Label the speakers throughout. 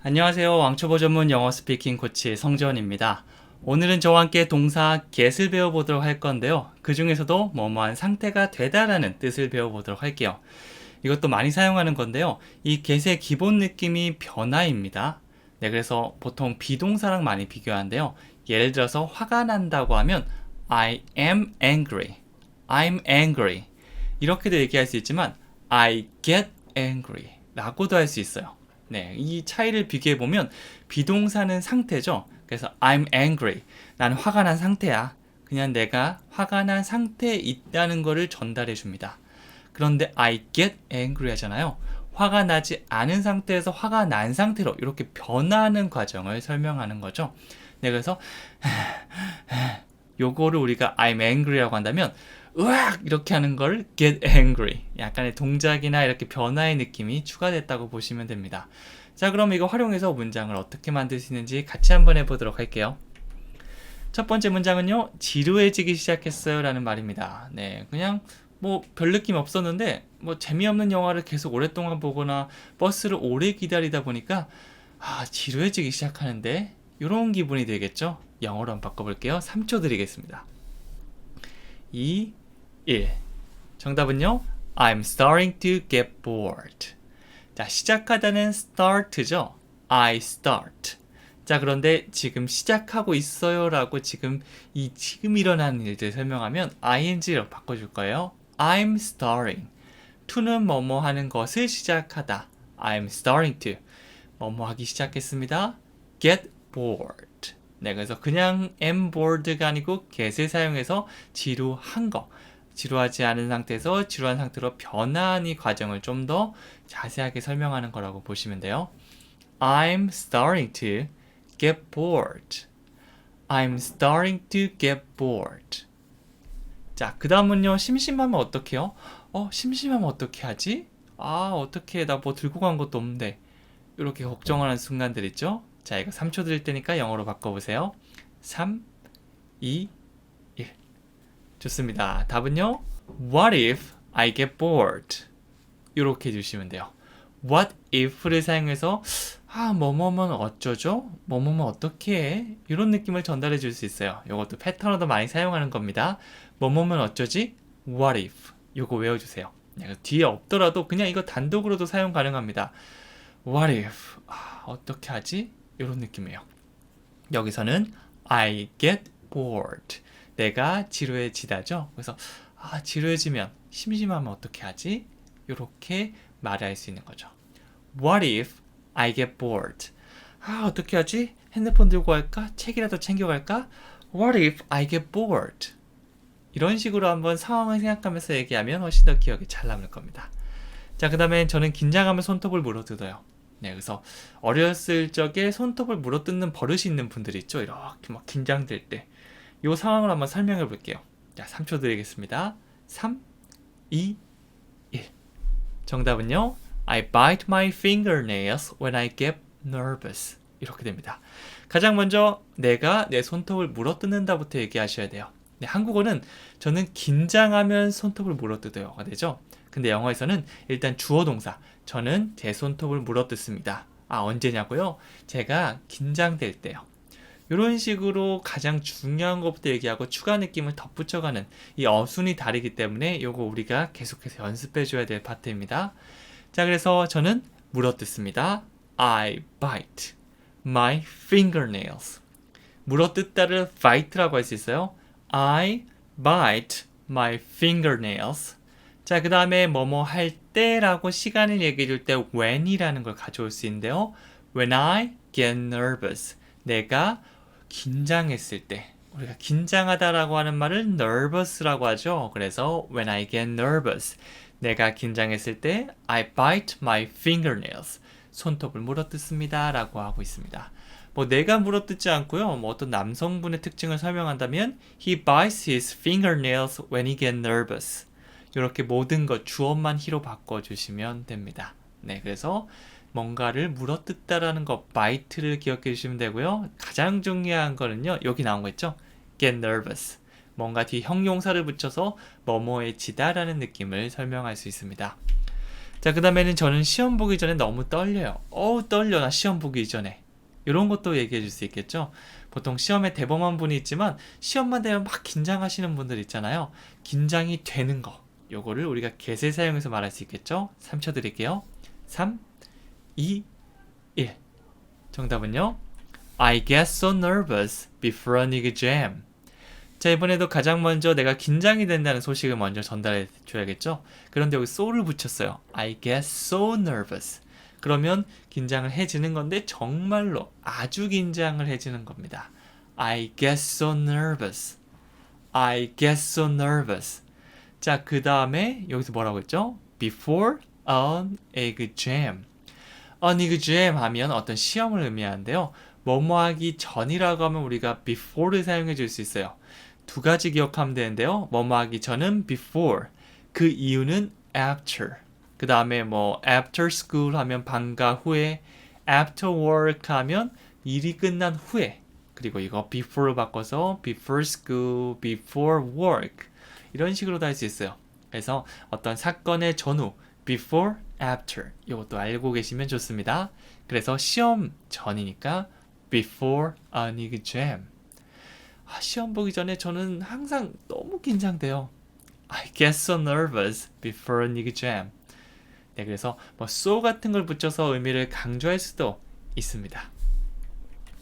Speaker 1: 안녕하세요. 왕초보 전문 영어 스피킹 코치 성재원입니다. 오늘은 저와 함께 동사 get을 배워보도록 할 건데요. 그 중에서도 뭐뭐한 상태가 되다라는 뜻을 배워보도록 할게요. 이것도 많이 사용하는 건데요. 이 get의 기본 느낌이 변화입니다. 네, 그래서 보통 비동사랑 많이 비교하는데요. 예를 들어서 화가 난다고 하면 I am angry, I'm angry 이렇게도 얘기할 수 있지만 I get angry 라고도 할 수 있어요. 네, 이 차이를 비교해 보면 비동사는 상태죠. 그래서 I'm angry. 나는 화가 난 상태야. 그냥 내가 화가 난 상태에 있다는 것을 전달해 줍니다. 그런데 I get angry 하잖아요. 화가 나지 않은 상태에서 화가 난 상태로 이렇게 변화하는 과정을 설명하는 거죠. 네, 그래서 요거를 우리가 I'm angry라고 한다면 으악 이렇게 하는 걸 get angry 약간의 동작이나 이렇게 변화의 느낌이 추가됐다고 보시면 됩니다. 자, 그럼 이거 활용해서 문장을 어떻게 만들 수 있는지 같이 한번 해보도록 할게요. 첫 번째 문장은요, 지루해지기 시작했어요 라는 말입니다. 네, 그냥 뭐 별 느낌 없었는데 뭐 재미없는 영화를 계속 오랫동안 보거나 버스를 오래 기다리다 보니까 지루해지기 시작하는데 이런 기분이 들겠죠. 영어로 한번 바꿔볼게요. 3초 드리겠습니다. 2, 1. 정답은요, I'm starting to get bored. 자, 시작하다는 start죠. I start. 자, 그런데 지금 시작하고 있어요 라고 지금 일어나는 일들 설명하면 ing로 바꿔줄 거예요. I'm starting. to는 뭐뭐 하는 것을 시작하다. I'm starting to. 뭐뭐 하기 시작했습니다. get bored. 네, 그래서 그냥 am bored가 아니고 get을 사용해서 지루한 거. 지루하지 않은 상태에서 지루한 상태로 변화한 이 과정을 좀 더 자세하게 설명하는 거라고 보시면 돼요. I'm starting to get bored. I'm starting to get bored. 자, 그 다음은요. 심심하면 어떻게 해요? 심심하면 어떻게 하지? 어떻게 해? 나 뭐 들고 간 것도 없는데. 이렇게 걱정하는 순간들 있죠? 자, 이거 3초 드릴 테니까 영어로 바꿔보세요. 3, 2, 1. 좋습니다. 답은요. What if I get bored? 이렇게 해주시면 돼요. What if를 사용해서 뭐뭐면 어쩌죠? 뭐뭐면 어떻게 해? 이런 느낌을 전달해 줄 수 있어요. 이것도 패턴으로 많이 사용하는 겁니다. 뭐뭐면 어쩌지? What if? 이거 외워주세요. 뒤에 없더라도 그냥 이거 단독으로도 사용 가능합니다. What if? 어떻게 하지? 이런 느낌이에요. 여기서는 I get bored. 내가 지루해지다죠. 그래서 지루해지면 심심하면 어떻게 하지? 이렇게 말할 수 있는 거죠. What if I get bored? 어떻게 하지? 핸드폰 들고 갈까? 책이라도 챙겨갈까? What if I get bored? 이런 식으로 한번 상황을 생각하면서 얘기하면 훨씬 더 기억에 잘 남을 겁니다. 자, 그 다음에 저는 긴장하면 손톱을 물어뜯어요. 네, 그래서 어렸을 적에 손톱을 물어뜯는 버릇이 있는 분들이 있죠. 이렇게 막 긴장될 때. 이 상황을 한번 설명해 볼게요. 자, 3초 드리겠습니다. 3, 2, 1. 정답은요. I bite my fingernails when I get nervous. 이렇게 됩니다. 가장 먼저 내가 내 손톱을 물어뜯는다부터 얘기하셔야 돼요. 네, 한국어는 저는 긴장하면 손톱을 물어뜯어요가 되죠. 근데 영어에서는 일단 주어 동사 저는 제 손톱을 물어뜯습니다. 언제냐고요? 제가 긴장될 때요. 이런 식으로 가장 중요한 것부터 얘기하고 추가 느낌을 덧붙여가는 이 어순이 다르기 때문에 이거 우리가 계속해서 연습해 줘야 될 파트입니다. 자, 그래서 저는 물어뜯습니다. I bite my fingernails. 물어뜯다를 bite라고 할 수 있어요. I bite my fingernails. 자, 그 다음에 뭐뭐 할 때라고 시간을 얘기해 줄 때 when이라는 걸 가져올 수 있는데요. When I get nervous. 내가 긴장했을 때. 우리가 긴장하다라고 하는 말을 nervous라고 하죠. 그래서 when I get nervous. 내가 긴장했을 때 I bite my fingernails. 손톱을 물어뜯습니다. 라고 하고 있습니다. 내가 물어뜯지 않고요. 어떤 남성분의 특징을 설명한다면 He bites his fingernails when he gets nervous. 이렇게 모든 것 주어만 he로 바꿔주시면 됩니다. 네, 그래서 뭔가를 물어뜯다라는 거 bite를 기억해 주시면 되고요. 가장 중요한 거는요. 여기 나온 거 있죠? get nervous. 뭔가 뒤 형용사를 붙여서 뭐뭐해지다라는 느낌을 설명할 수 있습니다. 자, 그 다음에는 저는 시험 보기 전에 너무 떨려요. 떨려, 나 시험 보기 전에. 이런 것도 얘기해 줄 수 있겠죠. 보통 시험에 대범한 분이 있지만 시험만 되면 막 긴장하시는 분들 있잖아요. 긴장이 되는 거. 요거를 우리가 get을 사용해서 말할 수 있겠죠. 3초 드릴게요. 3, 2, 1. 정답은요. I get so nervous before an exam. 자, 이번에도 가장 먼저 내가 긴장이 된다는 소식을 먼저 전달해 줘야겠죠. 그런데 여기 so를 붙였어요. I get so nervous. 그러면 긴장을 해지는 건데 정말로 아주 긴장을 해지는 겁니다. I get so nervous. I get so nervous. 자, 그 다음에 여기서 뭐라고 했죠? Before an exam. an exam 하면 어떤 시험을 의미하는데요. 뭐뭐 하기 전이라고 하면 우리가 before를 사용해 줄 수 있어요. 두 가지 기억하면 되는데요. 뭐뭐 하기 전은 before. 그 이유는 after. 그 다음에 뭐 after school 하면 방과 후에, after work 하면 일이 끝난 후에, 그리고 이거 before로 바꿔서 before school, before work 이런 식으로도 할 수 있어요. 그래서 어떤 사건의 전후 before, after 이것도 알고 계시면 좋습니다. 그래서 시험 전이니까 before an exam. 시험 보기 전에 저는 항상 너무 긴장돼요. I get so nervous before an exam. 네, 그래서 뭐 so 같은 걸 붙여서 의미를 강조할 수도 있습니다.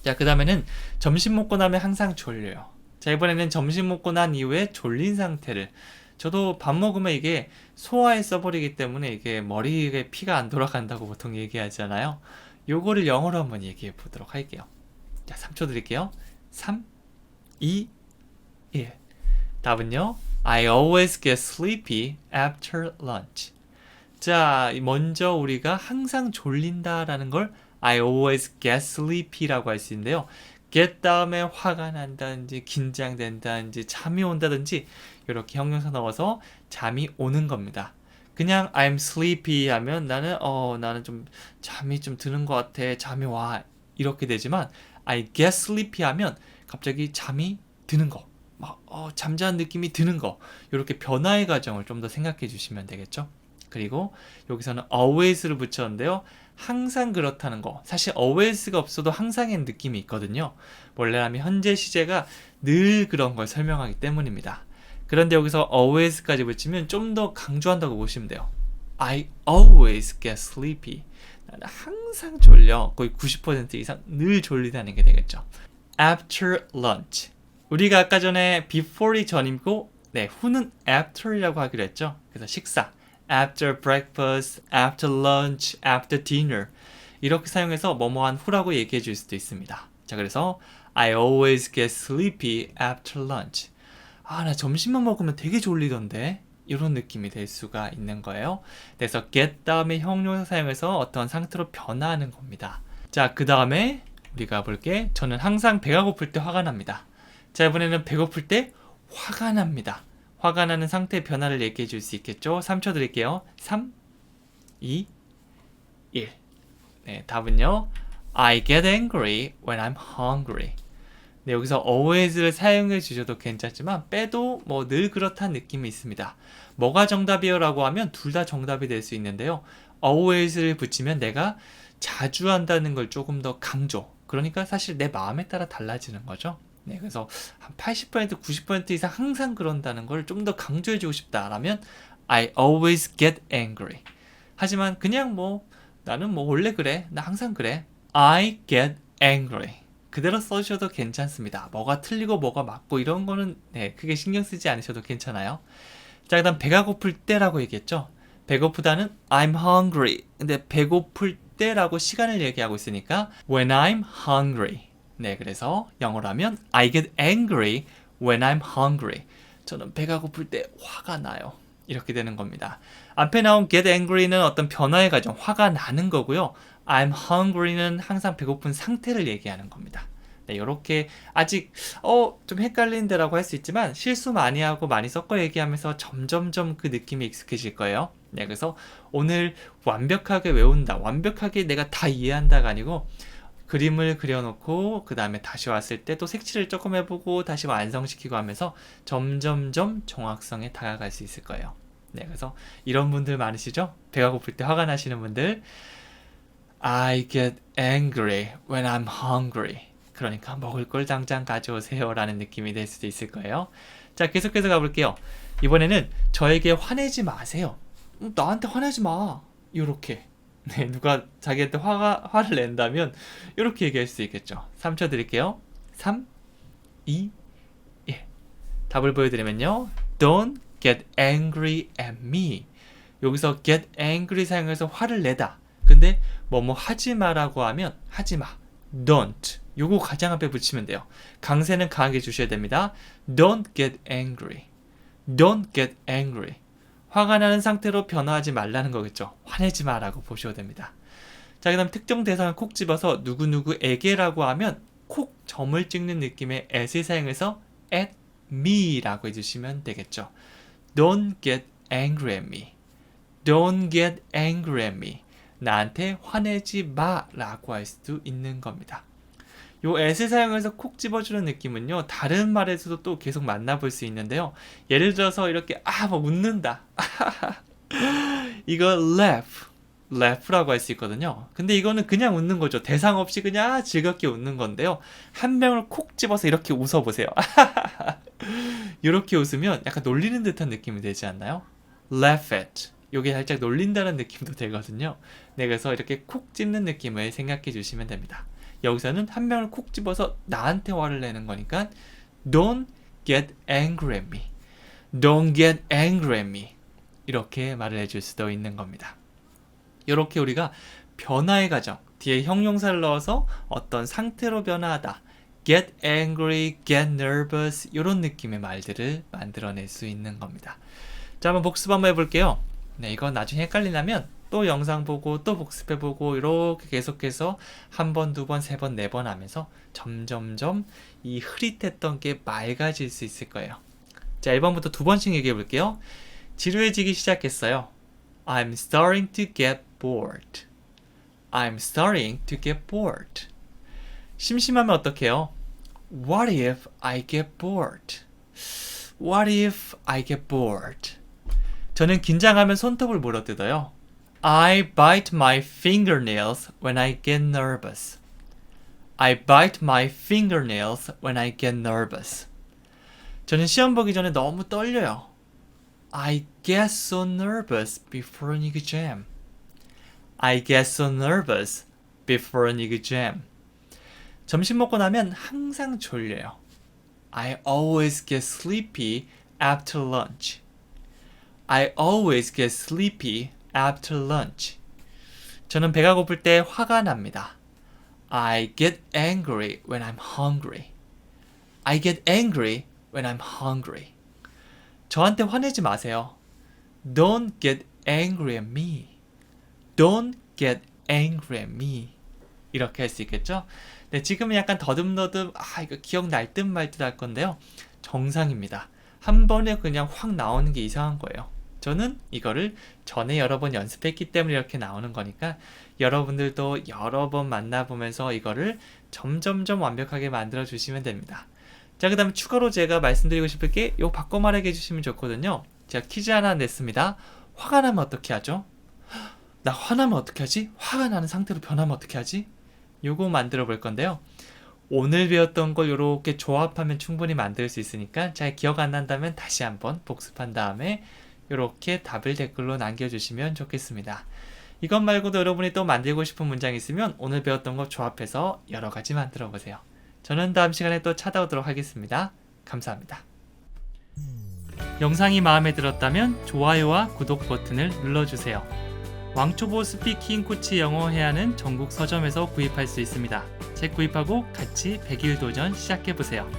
Speaker 1: 자, 그 다음에는 점심 먹고 나면 항상 졸려요. 자, 이번에는 점심 먹고 난 이후에 졸린 상태를, 저도 밥 먹으면 이게 소화에 써버리기 때문에 이게 머리에 피가 안 돌아간다고 보통 얘기하잖아요. 요거를 영어로 한번 얘기해 보도록 할게요. 자, 3초 드릴게요. 3, 2, 1. 답은요. I always get sleepy after lunch. 자, 먼저 우리가 항상 졸린다라는 걸 I always get sleepy라고 할 수 있는데요. get 다음에 화가 난다든지 긴장된다든지 잠이 온다든지 이렇게 형용사 넣어서 잠이 오는 겁니다. 그냥 I'm sleepy 하면 나는 좀 잠이 좀 드는 것 같아. 잠이 와. 이렇게 되지만 I get sleepy 하면 갑자기 잠이 드는 거. 막 잠자는 느낌이 드는 거. 이렇게 변화의 과정을 좀 더 생각해 주시면 되겠죠. 그리고 여기서는 always를 붙였는데요. 항상 그렇다는 거. 사실 always가 없어도 항상의 느낌이 있거든요. 원래라면 현재 시제가 늘 그런 걸 설명하기 때문입니다. 그런데 여기서 always까지 붙이면 좀 더 강조한다고 보시면 돼요. I always get sleepy. 나는 항상 졸려. 거의 90% 이상 늘 졸리다는 게 되겠죠. After lunch. 우리가 아까 전에 before이 전이고 후는 after이라고 하기로 했죠. 그래서 식사. After breakfast, after lunch, after dinner 이렇게 사용해서 뭐뭐한 후라고 얘기해 줄 수도 있습니다. 자, 그래서 I always get sleepy after lunch. 나 점심만 먹으면 되게 졸리던데 이런 느낌이 될 수가 있는 거예요. 그래서 get 다음에 형용사 사용해서 어떤 상태로 변화하는 겁니다. 자, 그 다음에 우리가 볼게. 저는 항상 배가 고플 때 화가 납니다. 자, 이번에는 배고플 때 화가 납니다. 화가 나는 상태의 변화를 얘기해 줄 수 있겠죠? 3초 드릴게요. 3, 2, 1. 네, 답은요. I get angry when I'm hungry. 네, 여기서 always를 사용해 주셔도 괜찮지만 빼도 뭐 늘 그렇다는 느낌이 있습니다. 뭐가 정답이요? 라고 하면 둘 다 정답이 될 수 있는데요. always를 붙이면 내가 자주 한다는 걸 조금 더 강조. 그러니까 사실 내 마음에 따라 달라지는 거죠. 네, 그래서 한 80% 90% 이상 항상 그런다는 걸 좀 더 강조해주고 싶다라면 I always get angry. 하지만 그냥 나는 원래 그래. 나 항상 그래. I get angry. 그대로 써주셔도 괜찮습니다. 뭐가 틀리고 뭐가 맞고 이런 거는 크게 신경 쓰지 않으셔도 괜찮아요. 자, 그 다음 배가 고플 때라고 얘기했죠. 배고프다는 I'm hungry. 근데 배고플 때라고 시간을 얘기하고 있으니까 when I'm hungry. 네, 그래서 영어로 하면 I get angry when I'm hungry. 저는 배가 고플 때 화가 나요. 이렇게 되는 겁니다. 앞에 나온 get angry는 어떤 변화의 과정, 화가 나는 거고요. I'm hungry는 항상 배고픈 상태를 얘기하는 겁니다. 네, 이렇게 아직 좀 헷갈리는데라고 할 수 있지만 실수 많이 하고 많이 섞어 얘기하면서 점점점 그 느낌이 익숙해질 거예요. 네, 그래서 오늘 완벽하게 외운다, 완벽하게 내가 다 이해한다가 아니고 그림을 그려놓고 그 다음에 다시 왔을 때 또 색칠을 조금 해보고 다시 완성시키고 하면서 점점점 정확성에 다가갈 수 있을 거예요. 네, 그래서 이런 분들 많으시죠? 배가 고플 때 화가 나시는 분들. I get angry when I'm hungry. 그러니까 먹을 걸 당장 가져오세요 라는 느낌이 될 수도 있을 거예요. 자, 계속해서 가볼게요. 이번에는 저에게 화내지 마세요. 나한테 화내지 마. 요렇게. 네, 누가 자기한테 화를 낸다면 이렇게 얘기할 수 있겠죠. 3초 드릴게요. 3, 2, 1. 답을 보여드리면요. Don't get angry at me. 여기서 get angry 사용해서 화를 내다. 근데 뭐뭐 하지 마라고 하면 하지 마. Don't. 요거 가장 앞에 붙이면 돼요. 강세는 강하게 주셔야 됩니다. Don't get angry. Don't get angry. 화가 나는 상태로 변화하지 말라는 거겠죠. 화내지 마라고 보셔도 됩니다. 자, 그 다음 특정 대상을 콕 집어서 누구누구에게라고 하면 콕 점을 찍는 느낌의 at을 사용해서 at me라고 해주시면 되겠죠. Don't get angry at me. Don't get angry at me. 나한테 화내지 마라고 할 수도 있는 겁니다. 요 at을 사용해서 콕 집어주는 느낌은요, 다른 말에서도 또 계속 만나볼 수 있는데요. 예를 들어서 이렇게 뭐 웃는다. 이거 laugh라고 할 수 있거든요. 근데 이거는 그냥 웃는 거죠. 대상 없이 그냥 즐겁게 웃는 건데요. 한 명을 콕 집어서 이렇게 웃어보세요. 이렇게 웃으면 약간 놀리는 듯한 느낌이 되지 않나요? laugh at. 요게 살짝 놀린다는 느낌도 되거든요. 네, 그래서 이렇게 콕 집는 느낌을 생각해 주시면 됩니다. 여기서는 한 명을 콕 집어서 나한테 화를 내는 거니까 Don't get angry at me. Don't get angry at me. 이렇게 말을 해줄 수도 있는 겁니다. 이렇게 우리가 변화의 과정, 뒤에 형용사를 넣어서 어떤 상태로 변화하다. get angry, get nervous 이런 느낌의 말들을 만들어낼 수 있는 겁니다. 자, 한번 복습 한번 해볼게요. 네, 이거 나중에 헷갈리려면 또 영상 보고 또 복습해보고 이렇게 계속해서 한 번, 두 번, 세 번, 네 번 하면서 점점점 이 흐릿했던 게 맑아질 수 있을 거예요. 자, 1번부터 두 번씩 얘기해볼게요. 지루해지기 시작했어요. I'm starting to get bored. I'm starting to get bored. 심심하면 어떡해요? What if I get bored? What if I get bored? 저는 긴장하면 손톱을 물어뜯어요. I bite my fingernails when I get nervous. I bite my fingernails when I get nervous. 저는 시험 보기 전에 너무 떨려요. I get so nervous before an exam. I get so nervous before an exam. 점심 먹고 나면 항상 졸려요. I always get sleepy after lunch. I always get sleepy after lunch. 저는 배가 고플 때 화가 납니다. I get angry when I'm hungry. I get angry when I'm hungry. 저한테 화내지 마세요. Don't get angry at me. Don't get angry at me. 이렇게 할 수 있겠죠? 네, 지금은 약간 더듬더듬 이거 기억날 듯 말 듯 할 건데요. 정상입니다. 한 번에 그냥 확 나오는 게 이상한 거예요. 저는 이거를 전에 여러 번 연습했기 때문에 이렇게 나오는 거니까 여러분들도 여러 번 만나보면서 이거를 점점점 완벽하게 만들어 주시면 됩니다. 자, 그 다음에 추가로 제가 말씀드리고 싶을 게 요 바꿔 말하게 해주시면 좋거든요. 제가 퀴즈 하나 냈습니다. 화가 나면 어떻게 하죠? 나 화나면 어떻게 하지? 화가 나는 상태로 변하면 어떻게 하지? 요거 만들어 볼 건데요. 오늘 배웠던 걸 이렇게 조합하면 충분히 만들 수 있으니까 잘 기억 안 난다면 다시 한번 복습한 다음에 이렇게 답을 댓글로 남겨주시면 좋겠습니다. 이것 말고도 여러분이 또 만들고 싶은 문장 있으면 오늘 배웠던 거 조합해서 여러 가지 만들어 보세요. 저는 다음 시간에 또 찾아오도록 하겠습니다. 감사합니다. 영상이 마음에 들었다면 좋아요와 구독 버튼을 눌러주세요. 왕초보 스피킹 코치 영어 해야하는 전국 서점에서 구입할 수 있습니다. 책 구입하고 같이 100일 도전 시작해보세요.